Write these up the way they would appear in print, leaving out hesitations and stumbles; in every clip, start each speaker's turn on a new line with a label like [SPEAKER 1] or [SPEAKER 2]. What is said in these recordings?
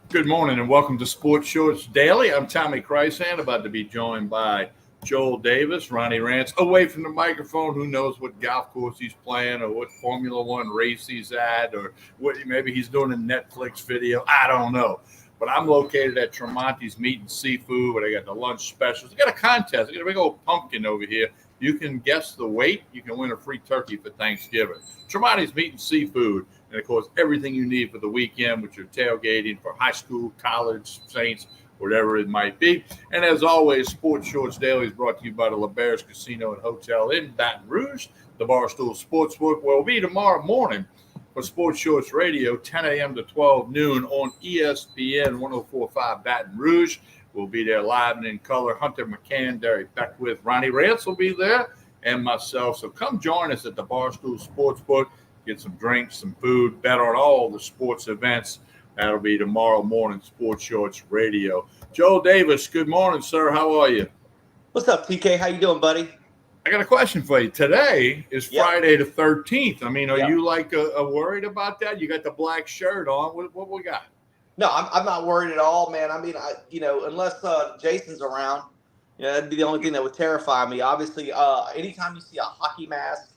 [SPEAKER 1] Good morning and welcome to Sports Shorts Daily. I'm Tommy Chrysan, about to be joined by Joel Davis, Ronnie Rance, away from the microphone. Who knows what golf course he's playing or what Formula One race he's at or what maybe he's doing a Netflix video. I don't know. But I'm located at Tremonti's Meat and Seafood where they got the lunch specials. They got a contest. They got a big old pumpkin over here. You can guess the weight. You can win a free turkey for Thanksgiving. Tremonti's Meat and Seafood. And, of course, everything you need for the weekend with your tailgating for high school, college, Saints, whatever it might be. And as always, Sports Shorts Daily is brought to you by the LeBears Casino and Hotel in Baton Rouge, the Barstool Sportsbook. We'll be tomorrow morning for Sports Shorts Radio, 10 a.m. to 12 noon on ESPN 104.5 Baton Rouge. We'll be there live and in color. Hunter McCann, Derek Beckwith, Ronnie Rance will be there, and myself. So come join us at the Barstool Sportsbook. Get some drinks, some food, bet on all the sports events. That'll be tomorrow morning, Sports Shorts Radio. Joel Davis, good morning, sir. How are you?
[SPEAKER 2] What's up, TK? How you doing, buddy?
[SPEAKER 1] I got a question for you. Today is Friday the 13th. I mean, are you like worried about that? You got the black shirt on. What we got?
[SPEAKER 2] No, I'm not worried at all, man. I mean, unless Jason's around, that'd be the only thing that would terrify me. Obviously, anytime you see a hockey mask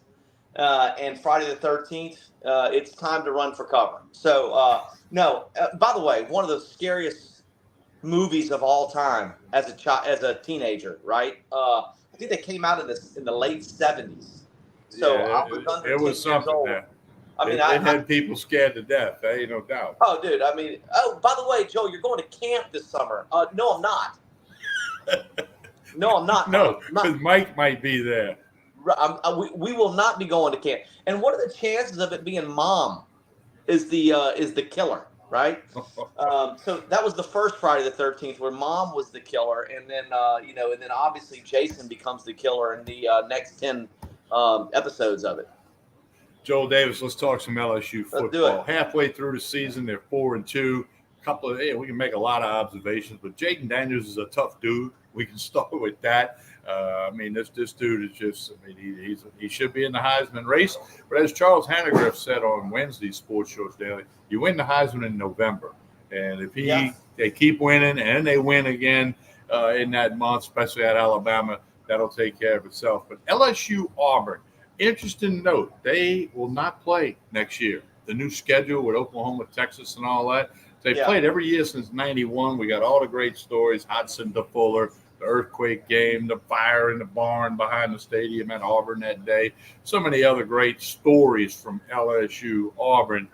[SPEAKER 2] and Friday the 13th, it's time to run for cover. So, no. By the way, one of the scariest movies of all time as a teenager, right? I think they came out in the late 70s. So
[SPEAKER 1] yeah,
[SPEAKER 2] I was under 10
[SPEAKER 1] it was something.
[SPEAKER 2] years old. I mean,
[SPEAKER 1] it had people scared to death. There ain't no doubt.
[SPEAKER 2] Oh, dude. I mean, by the way, Joe, you're going to camp this summer. No, I'm not. No, I'm not.
[SPEAKER 1] No, because Mike might be there.
[SPEAKER 2] We will not be going to camp. And what are the chances of it being Mom is the killer, right? So that was the first Friday the 13th where Mom was the killer, and then and then obviously Jason becomes the killer in the next 10 episodes of it.
[SPEAKER 1] Joel Davis, let's talk some LSU football.
[SPEAKER 2] Let's do it.
[SPEAKER 1] Halfway through the season, they're 4-2. We can make a lot of observations, but Jaden Daniels is a tough dude. We can start with that. This dude is just. He should be in the Heisman race. But as Charles Hannegriff said on Wednesday's Sports Shorts Daily, you win the Heisman in November, and if they keep winning and they win again in that month, especially at Alabama, that'll take care of itself. But LSU Auburn. Interesting note, they will not play next year. The new schedule with Oklahoma, Texas, and all that. They've played every year since 91. We got all the great stories, Hudson to Fuller, the earthquake game, the fire in the barn behind the stadium at Auburn that day. So many other great stories from LSU Auburn.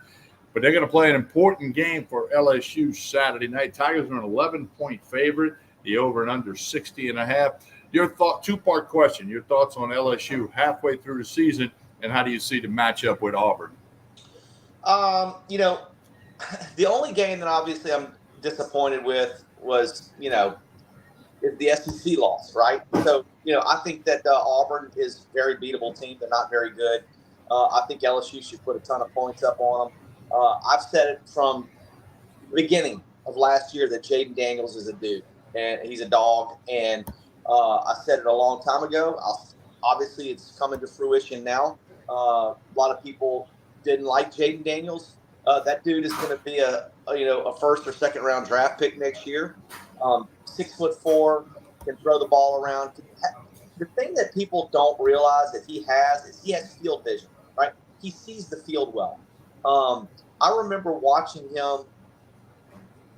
[SPEAKER 1] But they're going to play an important game for LSU Saturday night. Tigers are an 11-point favorite. The over and under 60.5. Your thought, two-part question. Your thoughts on LSU halfway through the season, and how do you see the matchup with Auburn?
[SPEAKER 2] The only game that obviously I'm disappointed with was, is the SEC loss, right? So, I think that Auburn is a very beatable team. They're not very good. I think LSU should put a ton of points up on them. I've said it from the beginning of last year that Jaden Daniels is a dude, and he's a dog, and I said it a long time ago. Obviously, it's coming to fruition now. A lot of people didn't like Jaden Daniels. That dude is going to be a first or second round draft pick next year. 6'4", can throw the ball around. The thing that people don't realize that he has field vision, right? He sees the field well. I remember watching him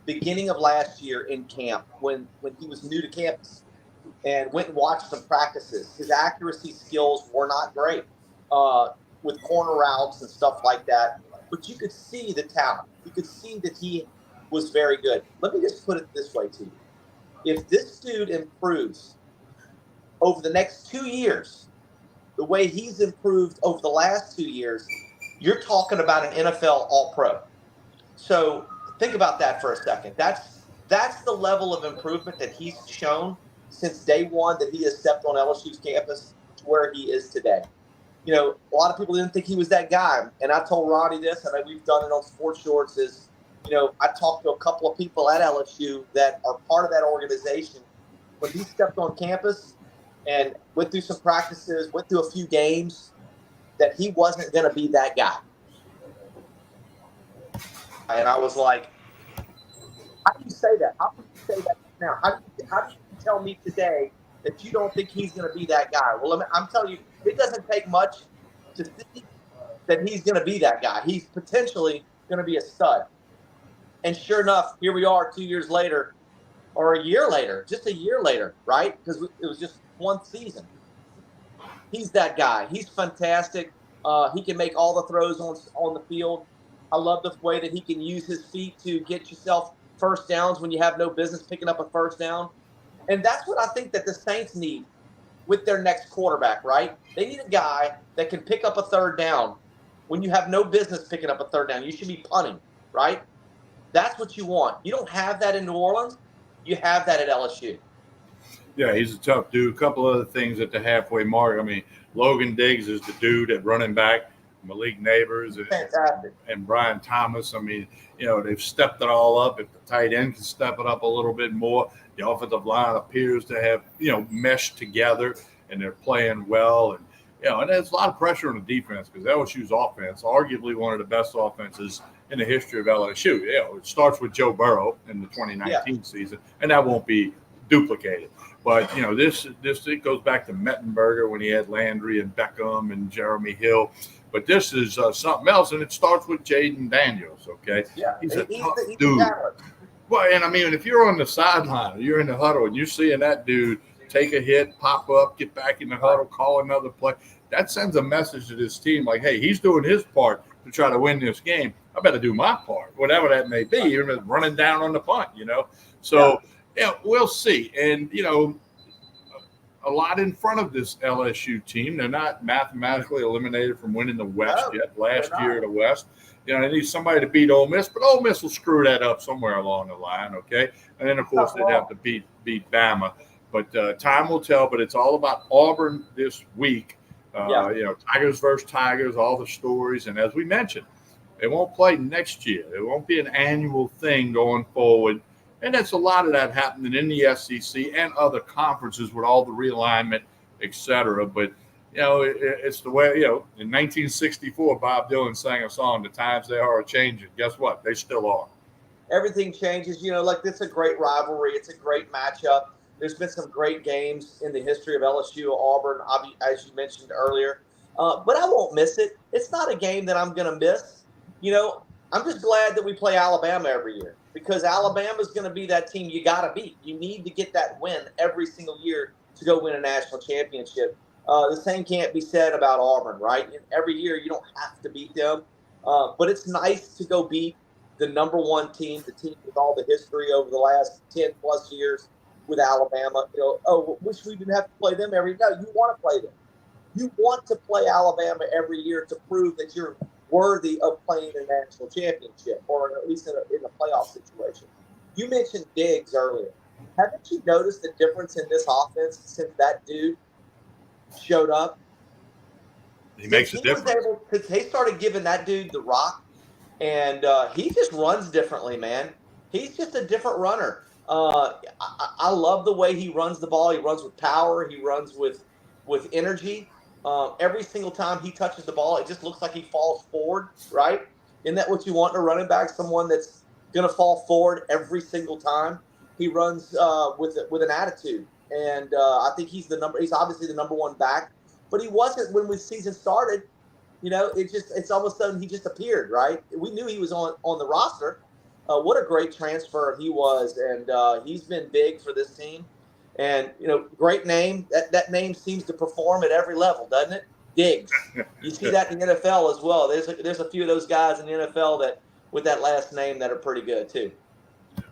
[SPEAKER 2] beginning of last year in camp when he was new to campus, and went and watched some practices. His accuracy skills were not great with corner routes and stuff like that. But you could see the talent. You could see that he was very good. Let me just put it this way to you. If this dude improves over the next 2 years, the way he's improved over the last 2 years, you're talking about an NFL All-Pro. So think about that for a second. That's the level of improvement that he's shown since day one that he has stepped on LSU's campus to where he is today. A lot of people didn't think he was that guy. And I told Ronnie this, and we've done it on Sports Shorts, is, I talked to a couple of people at LSU that are part of that organization. When he stepped on campus and went through some practices, went through a few games, that he wasn't going to be that guy. And I was like, say that? How can you say that now? How do you tell me today that you don't think he's going to be that guy? Well, I'm telling you, it doesn't take much to see that he's going to be that guy. He's potentially going to be a stud. And sure enough, here we are 2 years later, or a year later, just a year later, right? Because it was just one season. He's that guy. He's fantastic. He can make all the throws on the field. I love the way that he can use his feet to get yourself first downs when you have no business picking up a first down. And that's what I think that the Saints need with their next quarterback, right? They need a guy that can pick up a third down when you have no business picking up a third down. You should be punting, right? That's what you want. You don't have that in New Orleans. You have that at LSU.
[SPEAKER 1] Yeah, he's a tough dude. A couple other things at the halfway mark. I mean, Logan Diggs is the dude at running back. Malik Neighbors and Brian Thomas. I mean, they've stepped it all up. If the tight end can step it up a little bit more, the offensive line appears to have, meshed together, and they're playing well. And, and there's a lot of pressure on the defense because LSU's offense, arguably one of the best offenses in the history of LSU. It starts with Joe Burrow in the 2019 season, and that won't be duplicated. But, this it goes back to Mettenberger when he had Landry and Beckham and Jeremy Hill. But this is something else, and it starts with Jaden Daniels, okay?
[SPEAKER 2] Yeah,
[SPEAKER 1] he's a tough dude. Well, and, I mean, if you're on the sideline, you're in the huddle, and you're seeing that dude take a hit, pop up, get back in the huddle, call another play, that sends a message to this team like, hey, he's doing his part to try to win this game. I better do my part, whatever that may be, even if running down on the punt, So, we'll see. And, a lot in front of this LSU team. They're not mathematically eliminated from winning the West yet. Last year, the West. They need somebody to beat Ole Miss, but Ole Miss will screw that up somewhere along the line, okay? And then, of course, they'd have to beat Bama. But time will tell. But it's all about Auburn this week. Tigers versus Tigers, all the stories. And as we mentioned, they won't play next year. It won't be an annual thing going forward. And that's a lot of that happening in the SEC and other conferences with all the realignment, et cetera. But, it's the way, in 1964, Bob Dylan sang a song, "The times they are changing." Guess what? They still are.
[SPEAKER 2] Everything changes. It's a great rivalry. It's a great matchup. There's been some great games in the history of LSU, Auburn, as you mentioned earlier. But I won't miss it. It's not a game that I'm going to miss. I'm just glad that we play Alabama every year because Alabama is going to be that team you got to beat. You need to get that win every single year to go win a national championship. The same can't be said about Auburn, right? Every year you don't have to beat them. But it's nice to go beat the number one team, the team with all the history over the last 10 plus years with Alabama. Wish we didn't have to play them every day. No, you want to play them. You want to play Alabama every year to prove that you're worthy of playing a national championship, or at least in a playoff situation. You mentioned Diggs earlier. Haven't you noticed the difference in this offense since that dude showed up?
[SPEAKER 1] He makes a difference.
[SPEAKER 2] Because they started giving that dude the rock, and he just runs differently, man. He's just a different runner. I love the way he runs the ball. He runs with power. He runs with energy. Every single time he touches the ball, it just looks like he falls forward, right? Isn't that what you want in a running back? Someone that's going to fall forward every single time. He runs with an attitude, and I think he's obviously the number one back, but he wasn't when the season started. It's almost sudden he just appeared, right? We knew he was on the roster. What a great transfer he was, and he's been big for this team. And, great name. That name seems to perform at every level, doesn't it? Diggs. You see that in the NFL as well. There's a few of those guys in the NFL that with that last name that are pretty good, too.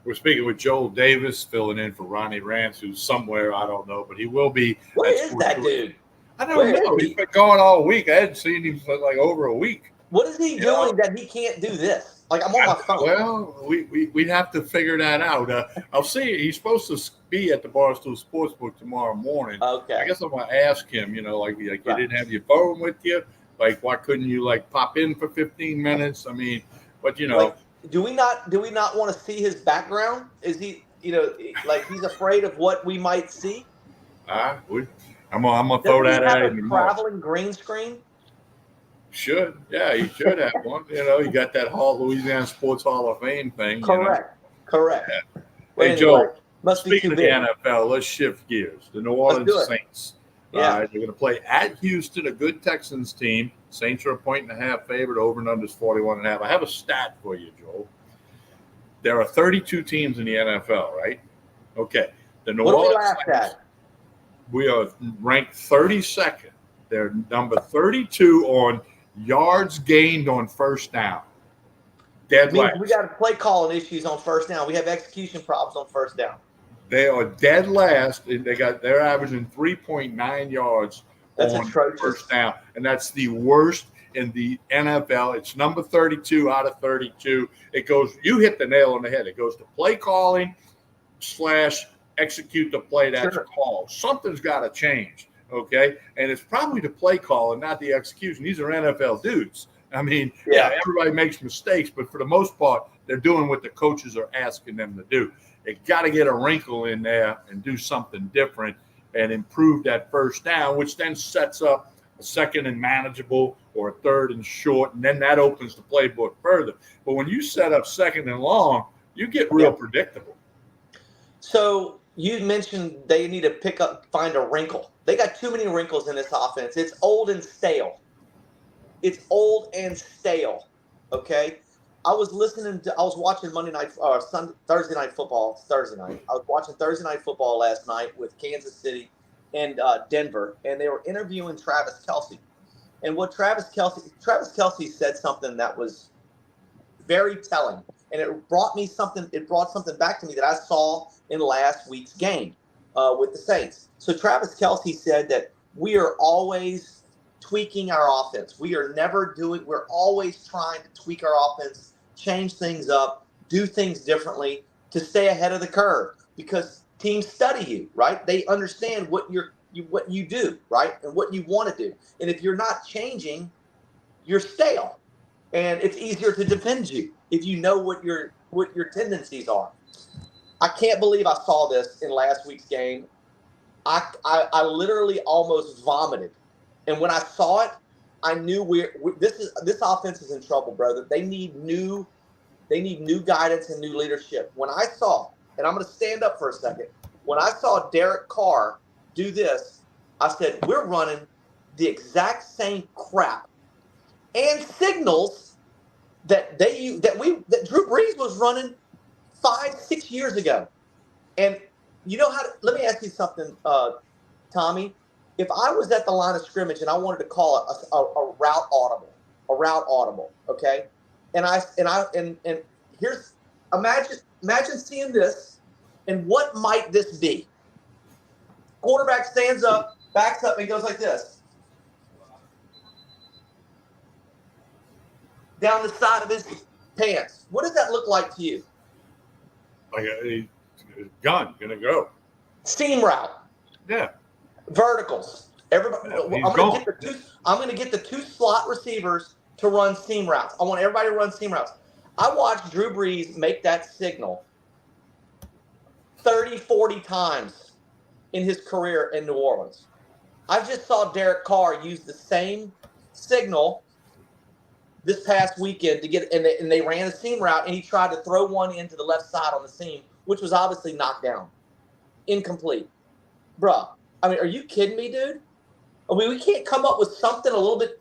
[SPEAKER 1] We're speaking with Joel Davis, filling in for Ronnie Rance, who's somewhere, I don't know, but he will be.
[SPEAKER 2] Where is that dude?
[SPEAKER 1] I don't know. He's been gone all week. I hadn't seen him for like over a week.
[SPEAKER 2] What is he doing that he can't do this? Like, I'm on my phone.
[SPEAKER 1] Well, we'd have to figure that out. I'll see. He's supposed to be at the Barstool Sportsbook tomorrow morning.
[SPEAKER 2] Okay.
[SPEAKER 1] I guess I'm going to ask him, you didn't have your phone with you? Like, why couldn't you, pop in for 15 minutes? I mean, but,
[SPEAKER 2] do we not want to see his background? Is he, he's afraid of what we might see?
[SPEAKER 1] I'm going to throw that at him tomorrow.
[SPEAKER 2] Traveling green screen?
[SPEAKER 1] Should. Yeah, he should have one. He got that Louisiana Sports Hall of Fame thing.
[SPEAKER 2] Correct.
[SPEAKER 1] Yeah.
[SPEAKER 2] But
[SPEAKER 1] Hey,
[SPEAKER 2] anyway,
[SPEAKER 1] Joe,
[SPEAKER 2] must be
[SPEAKER 1] speaking
[SPEAKER 2] too
[SPEAKER 1] of the
[SPEAKER 2] big.
[SPEAKER 1] NFL, let's shift gears. The New
[SPEAKER 2] Let's
[SPEAKER 1] Orleans
[SPEAKER 2] do it.
[SPEAKER 1] Saints.
[SPEAKER 2] Yeah.
[SPEAKER 1] They're going to play at Houston, a good Texans team. Saints are a 1.5 favorite. Over and under is 41.5. I have a stat for you, Joe. There are 32 teams in the NFL, right? Okay. The New
[SPEAKER 2] What do we
[SPEAKER 1] Orleans
[SPEAKER 2] laugh
[SPEAKER 1] Saints,
[SPEAKER 2] at?
[SPEAKER 1] we are ranked 32nd. They're number 32 on yards gained on first down. Dead
[SPEAKER 2] Means
[SPEAKER 1] last.
[SPEAKER 2] we got play calling issues on first down. We have execution problems on first down.
[SPEAKER 1] They are dead last. They're averaging 3.9 yards
[SPEAKER 2] That's
[SPEAKER 1] on
[SPEAKER 2] atrocious.
[SPEAKER 1] first down, and that's the worst in the NFL. It's number 32 out of 32. It goes. You hit the nail on the head. It goes to play calling / execute the play that's called. Something's got to change, okay? And it's probably the play call and not the execution. These are NFL dudes. I mean, yeah, everybody makes mistakes, but for the most part, they're doing what the coaches are asking them to do. They got to get a wrinkle in there and do something different and improve that first down, which then sets up a second and manageable or a third and short, and then that opens the playbook further. But when you set up second and long, you get real predictable.
[SPEAKER 2] So you mentioned they need to find a wrinkle. They got too many wrinkles in this offense. It's old and stale. Okay? I was watching Thursday night football. It's Thursday night. I was watching Thursday night football last night with Kansas City and Denver, and they were interviewing Travis Kelce. And what Travis Kelce said something that was very telling, and it brought something back to me that I saw in last week's game with the Saints. So Travis Kelce said that we are always tweaking our offense. We're always trying to tweak our offense, change things up, do things differently to stay ahead of the curve, because teams study you, right? They understand what you do, right? And what you want to do. And if you're not changing, you're stale. And it's easier to defend you if you know what your tendencies are. I can't believe I saw this in last week's game. I literally almost vomited. And when I saw it, I knew this offense is in trouble, brother. They need new guidance and new leadership. When I saw, and I'm going to stand up for a second, when I saw Derek Carr do this, I said, we're running the exact same crap and signals that Drew Brees was running 5-6 years ago. And you know let me ask you something, Tommy. If I was at the line of scrimmage and I wanted to call a route audible, okay? And here's imagine seeing this, and what might this be? Quarterback stands up, backs up, and goes like this. Down the side of his pants. What does that look like to you?
[SPEAKER 1] Like a gun, gonna go.
[SPEAKER 2] Seam route.
[SPEAKER 1] Yeah.
[SPEAKER 2] Verticals. Everybody. I'm going to get the two slot receivers to run seam routes. I want everybody to run seam routes. I watched Drew Brees make that signal 30, 40 times in his career in New Orleans. I just saw Derek Carr use the same signal this past weekend to get, and they ran a seam route, and he tried to throw one into the left side on the seam, which was obviously knocked down, incomplete. Bruh, I mean, are you kidding me, dude? I mean, we can't come up with something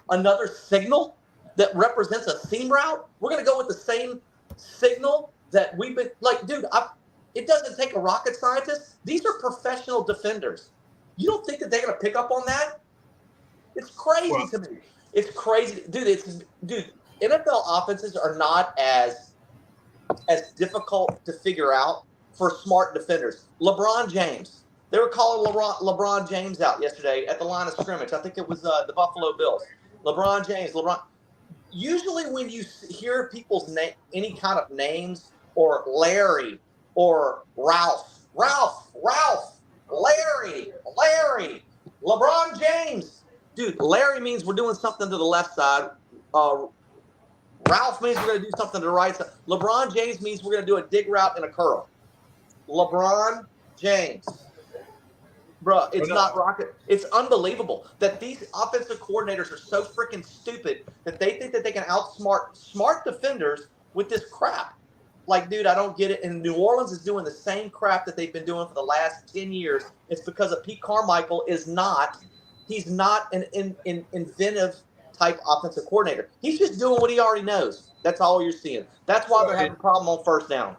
[SPEAKER 2] another signal that represents a seam route. We're gonna go with the same signal that we've been like, dude. It doesn't take a rocket scientist. These are professional defenders. You don't think that they're gonna pick up on that? It's crazy to me. It's crazy, dude. NFL offenses are not as difficult to figure out for smart defenders. LeBron James. They were calling LeBron James out yesterday at the line of scrimmage. I think it was the Buffalo Bills. LeBron James. Usually when you hear people's name, any kind of names, or Larry or Ralph, Larry, LeBron James. Dude, Larry means we're doing something to the left side. Ralph means we're going to do something to the right side. LeBron James means we're going to do a dig route and a curl. LeBron James. Bro, it's not rocket. It's unbelievable that these offensive coordinators are so freaking stupid that they think that they can outsmart smart defenders with this crap. Like, dude, I don't get it. And New Orleans is doing the same crap that they've been doing for the last 10 years. It's because of Pete Carmichael he's not an inventive type offensive coordinator. He's just doing what he already knows. That's all you're seeing. That's why they're having a problem on first down.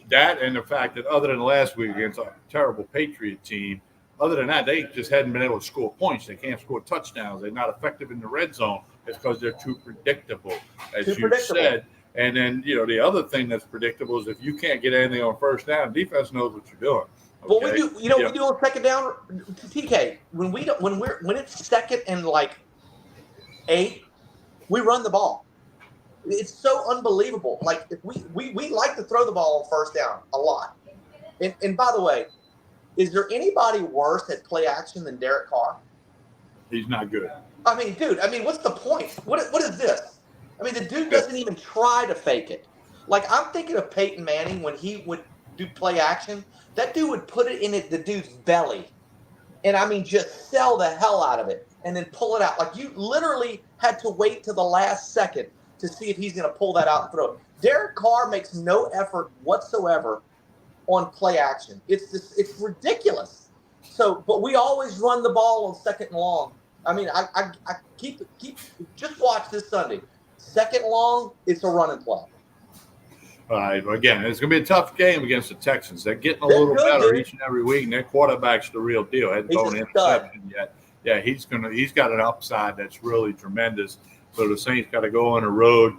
[SPEAKER 1] That and the fact that other than last week against a terrible Patriot team, other than that, they just hadn't been able to score points. They can't score touchdowns. They're not effective in the red zone. It's because they're too predictable, as you said. And then, the other thing that's predictable is if you can't get anything on first down, defense knows what you're doing. Okay?
[SPEAKER 2] Well, we do. We do on second down, TK. When it's second and like 8, we run the ball. It's so unbelievable. Like if we like to throw the ball on first down a lot. And by the way, is there anybody worse at play action than Derek Carr?
[SPEAKER 1] He's not good.
[SPEAKER 2] I mean, dude. What's the point? What is this? I mean, the dude doesn't even try to fake it. Like, I'm thinking of Peyton Manning when he would do play action. That dude would put it in the dude's belly. And, just sell the hell out of it and then pull it out. Like, you literally had to wait to the last second to see if he's going to pull that out and throw it. Derek Carr makes no effort whatsoever on play action. It's ridiculous. So, but we always run the ball on second and long. I keep just watch this Sunday. Second long, it's a running play.
[SPEAKER 1] All right. Again, it's going to be a tough game against the Texans. They're getting a little better each and every week, and their quarterback's the real deal. Hasn't thrown an interception yet. Yeah, he's got an upside that's really tremendous. So the Saints got to go on the road.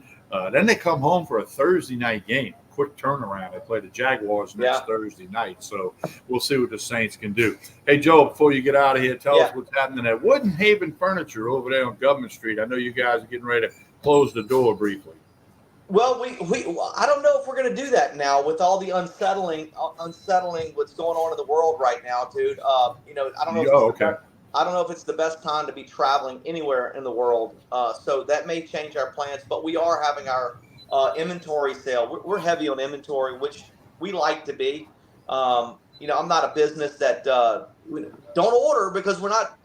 [SPEAKER 1] Then they come home for a Thursday night game. Quick turnaround. They play the Jaguars next Thursday night. So we'll see what the Saints can do. Hey, Joe, before you get out of here, tell us what's happening at Wooden Haven Furniture over there on Government Street. I know you guys are getting ready to close the door briefly.
[SPEAKER 2] Well, I don't know if we're going to do that now with all the unsettling what's going on in the world right now, dude. I don't know. I don't know if it's the best time to be traveling anywhere in the world. So that may change our plans, but we are having our inventory sale. We're heavy on inventory, which we like to be. I'm not a business that don't order because we're not,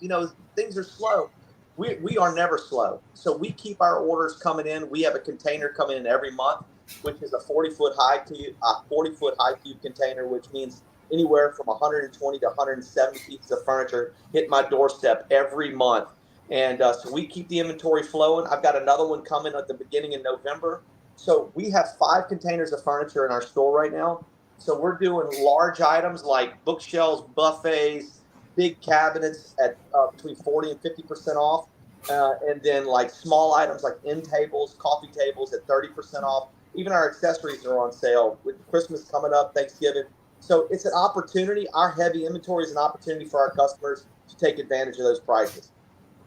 [SPEAKER 2] things are slow. We are never slow. So we keep our orders coming in. We have a container coming in every month, which is a 40-foot high cube container, which means anywhere from 120 to 170 pieces of furniture hit my doorstep every month. And so we keep the inventory flowing. I've got another one coming at the beginning of November. So we have 5 containers of furniture in our store right now. So we're doing large items like bookshelves, buffets, big cabinets at between 40 and 50% off. And then like small items like end tables, coffee tables at 30% off. Even our accessories are on sale with Christmas coming up, Thanksgiving. So it's an opportunity. Our heavy inventory is an opportunity for our customers to take advantage of those prices.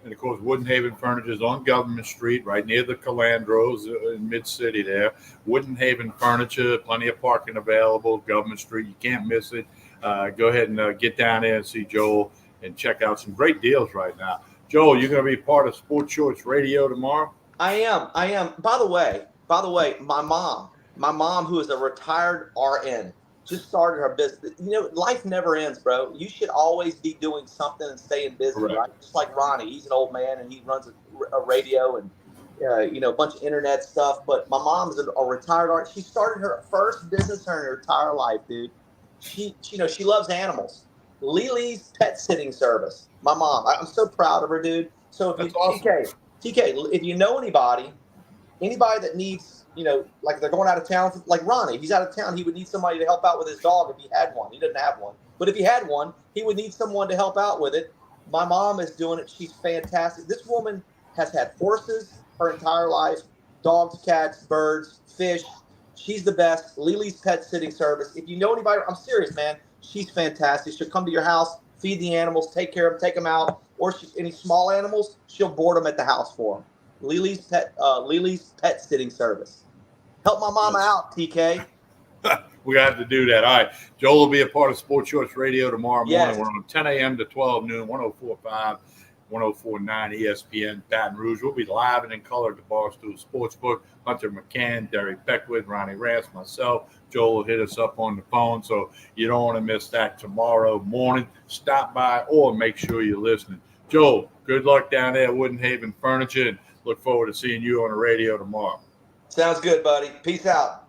[SPEAKER 1] And, of course, Wooden Haven Furniture is on Government Street, right near the Calandros in Mid-City there. Wooden Haven Furniture, plenty of parking available, Government Street. You can't miss it. Go ahead and get down there and see Joel and check out some great deals right now. Joel, you're going to be part of Sports Shorts Radio tomorrow?
[SPEAKER 2] I am. By the way, my mom, who is a retired RN, just started her business. Life never ends, bro. You should always be doing something and staying busy, right? Just like Ronnie, he's an old man and he runs a radio and a bunch of internet stuff. But my mom's a retired RN. She started her first business in her entire life, dude. She loves animals. Lily's Pet Sitting Service. My mom. I'm so proud of her, dude. So if TK, if you know anybody that needs, like they're going out of town, like Ronnie, he's out of town. He would need somebody to help out with his dog if he had one. He doesn't have one. But if he had one, he would need someone to help out with it. My mom is doing it. She's fantastic. This woman has had horses her entire life, dogs, cats, birds, fish. She's the best. Lily's Pet Sitting Service. If you know anybody, I'm serious, man. She's fantastic. She'll come to your house, feed the animals, take care of them, take them out. Or any small animals, she'll board them at the house for them. Lily's Pet Sitting Service. Help my mama out, TK.
[SPEAKER 1] We have to do that. All right. Joel will be a part of Sports Shorts Radio tomorrow morning.
[SPEAKER 2] Yes.
[SPEAKER 1] We're on 10 a.m. to 12 noon, 104.5, 104.9 ESPN Baton Rouge. We'll be live and in color at the Barstool Sportsbook. Hunter McCann, Derek Beckwith, Ronnie Rance, myself. Joel will hit us up on the phone, so you don't want to miss that tomorrow morning. Stop by or make sure you're listening. Joel, good luck down there at Wooden Haven Furniture, and look forward to seeing you on the radio tomorrow.
[SPEAKER 2] Sounds good, buddy. Peace out.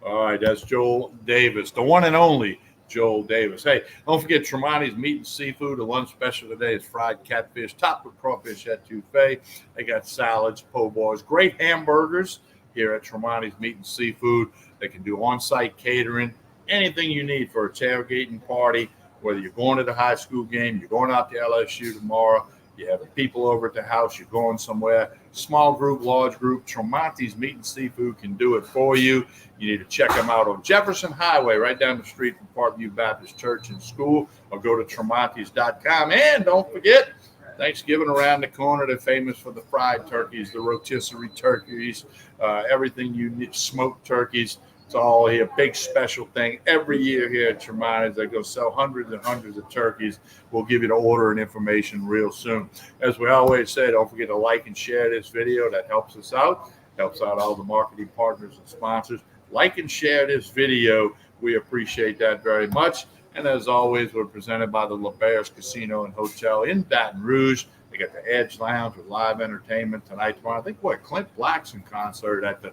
[SPEAKER 1] All right, that's Joel Davis, the one and only Joel Davis. Hey, don't forget Tremonti's Meat and Seafood. The lunch special today is fried catfish, topped with crawfish etouffee. They got salads, po' boys, great hamburgers here at Tremonti's Meat and Seafood. They can do on-site catering, anything you need for a tailgating party, whether you're going to the high school game, you're going out to LSU tomorrow, you have people over at the house, you're going somewhere, small group, large group, Tremonti's Meat and Seafood can do it for you. You need to check them out on Jefferson Highway, right down the street from Parkview Baptist Church and School, or go to tremontis.com. And don't forget, Thanksgiving around the corner. They're famous for the fried turkeys, the rotisserie turkeys, everything you need, smoked turkeys. It's all here, big special thing every year here at Tremonti's. They go sell hundreds and hundreds of turkeys. We'll give you the order and information real soon. As we always say, don't forget to like and share this video. That helps us out, helps out all the marketing partners and sponsors. Like and share this video. We appreciate that very much. And as always, we're presented by the LeBares Casino and Hotel in Baton Rouge. They got the Edge Lounge with live entertainment tonight, tomorrow. I think Clint Black's in concert at the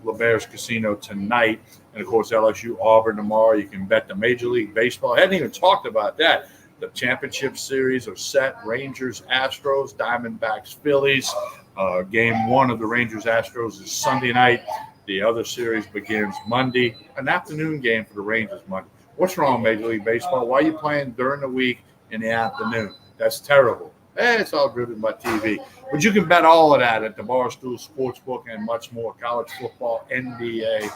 [SPEAKER 1] LeBares Casino tonight, and of course LSU Auburn tomorrow. You can bet the Major League Baseball. I hadn't even talked about that. The championship series are set. Rangers, Astros, Diamondbacks, Phillies. Game one of the Rangers Astros is Sunday night. The other series begins Monday. An afternoon game for the Rangers Monday. What's wrong, Major League Baseball? Why are you playing during the week in the afternoon? That's terrible. It's all driven by TV. But you can bet all of that at the Barstool Sportsbook and much more. College football, NBA,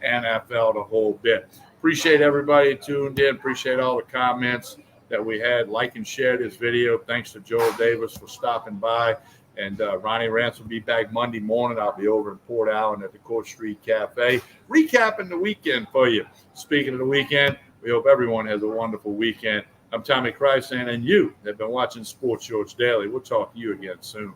[SPEAKER 1] NFL, the whole bit. Appreciate everybody tuned in. Appreciate all the comments that we had. Like and share this video. Thanks to Joel Davis for stopping by. And Ronnie Rance will be back Monday morning. I'll be over in Port Allen at the Court Street Cafe, recapping the weekend for you. Speaking of the weekend, we hope everyone has a wonderful weekend. I'm Tommy Chrysan, and you have been watching Sports Shorts Daily. We'll talk to you again soon.